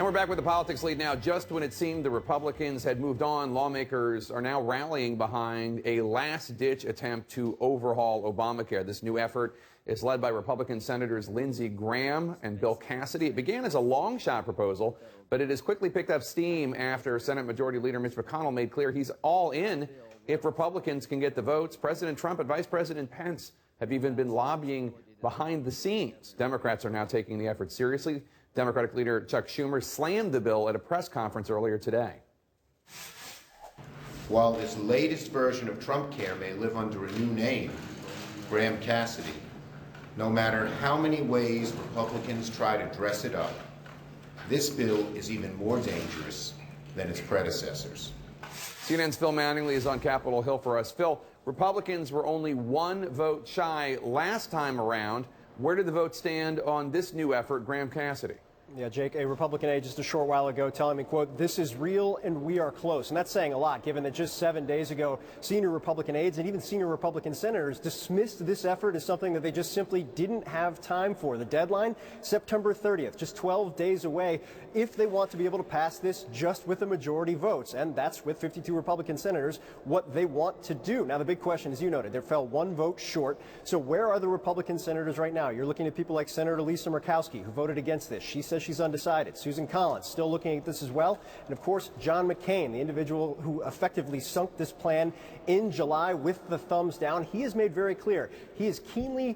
And we're back with the politics lead now. Just when it seemed the Republicans had moved on, lawmakers are now rallying behind a last-ditch attempt to overhaul Obamacare. This new effort is led by Republican Senators Lindsey Graham and Graham-Cassidy. It began as a long-shot proposal, but it has quickly picked up steam after Senate Majority Leader Mitch McConnell made clear he's all in if Republicans can get the votes. President Trump and Vice President Pence have even been lobbying behind the scenes. Democrats are now taking the effort seriously. Democratic leader Chuck Schumer slammed the bill at a press conference earlier today. While this latest version of Trump Care may live under a new name, Graham-Cassidy, no matter how many ways Republicans try to dress it up, this bill is even more dangerous than its predecessors. CNN's Phil Manningly is on Capitol Hill for us. Phil, Republicans were only one vote shy last time around. Where did the vote stand on this new effort, Graham-Cassidy? Yeah, Jake, a Republican aide just a short while ago telling me, quote, "This is real and we are close." And that's saying a lot, given that just 7 days ago, senior Republican aides and even senior Republican senators dismissed this effort as something that they just simply didn't have time for. The deadline, September 30th, just 12 days away, if they want to be able to pass this just with a majority votes. And that's with 52 Republican senators, what they want to do. Now, the big question, as you noted, there fell one vote short. So where are the Republican senators right now? You're looking at people like Senator Lisa Murkowski, who voted against this. She says she's undecided. Susan Collins still looking at this as well. And of course, John McCain, the individual who effectively sunk this plan in July with the thumbs down, he has made very clear he is keenly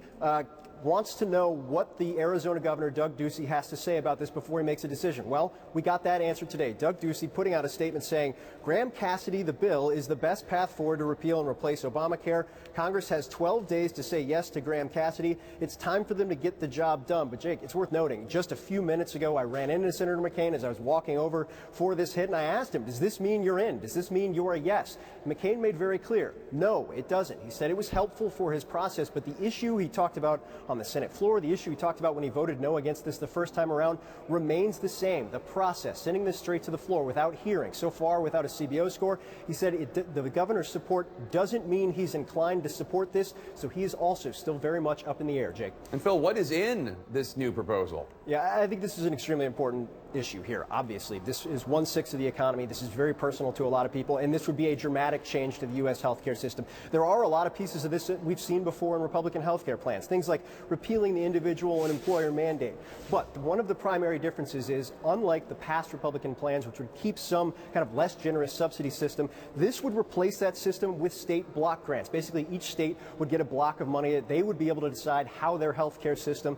wants to know what the Arizona governor, Doug Ducey, has to say about this before he makes a decision. Well, we got that answer today. Doug Ducey putting out a statement saying Graham-Cassidy, the bill, is the best path forward to repeal and replace Obamacare. Congress has 12 days to say yes to Graham-Cassidy. It's time for them to get the job done. But, Jake, it's worth noting, just a few minutes ago, I ran into Senator McCain as I was walking over for this hit, and I asked him, does this mean you're in? Does this mean you're a yes? McCain made very clear, no, it doesn't. He said it was helpful for his process, but the issue he talked about on the Senate floor, the issue he talked about when he voted no against this the first time around, remains the same. The process, sending this straight to the floor without hearing, so far without a CBO score. He said the governor's support doesn't mean he's inclined to support this, so he is also still very much up in the air, Jake. And Phil, what is in this new proposal? Yeah, I think this is an extremely important issue here. Obviously, this is 1/6 of the economy. This is very personal to a lot of people, and this would be a dramatic change to the U.S. healthcare system. There are a lot of pieces of this that we've seen before in Republican healthcare plans, things like repealing the individual and employer mandate. But one of the primary differences is, unlike the past Republican plans, which would keep some kind of less generous subsidy system, this would replace that system with state block grants. Basically, each state would get a block of money that they would be able to decide how their healthcare system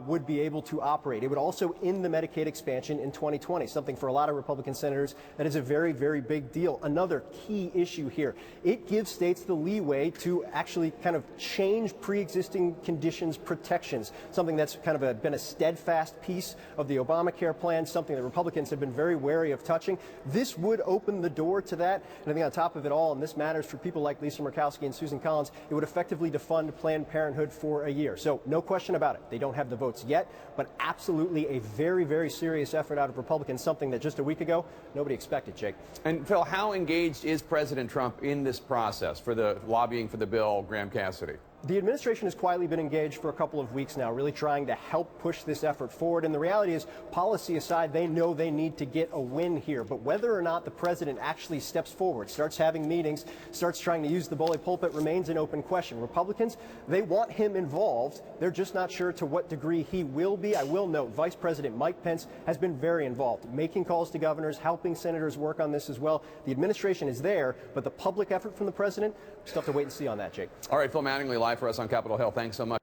would be able to operate. It would also end the Medicaid expansion in 2020, something for a lot of Republican senators that is a very, very big deal. Another key issue here, it gives states the leeway to actually kind of change pre-existing conditions protections, something that's kind of been a steadfast piece of the Obamacare plan, something that Republicans have been very wary of touching. This would open the door to that. And I think on top of it all, and this matters for people like Lisa Murkowski and Susan Collins, it would effectively defund Planned Parenthood for a year. So no question about it. They don't have the votes yet, but absolutely a very, very serious effort out of Republicans, something that just a week ago nobody expected, Jake. And Phil, how engaged is President Trump in this process for the lobbying for the bill, Graham-Cassidy? The administration has quietly been engaged for a couple of weeks now, really trying to help push this effort forward. And the reality is, policy aside, they know they need to get a win here. But whether or not the president actually steps forward, starts having meetings, starts trying to use the bully pulpit remains an open question. Republicans, they want him involved. They're just not sure to what degree he will be. I will note, Vice President Mike Pence has been very involved, making calls to governors, helping senators work on this as well. The administration is there, but the public effort from the president, we'll still have to wait and see on that, Jake. All right, Phil Manningly live for us on Capitol Hill. Thanks so much.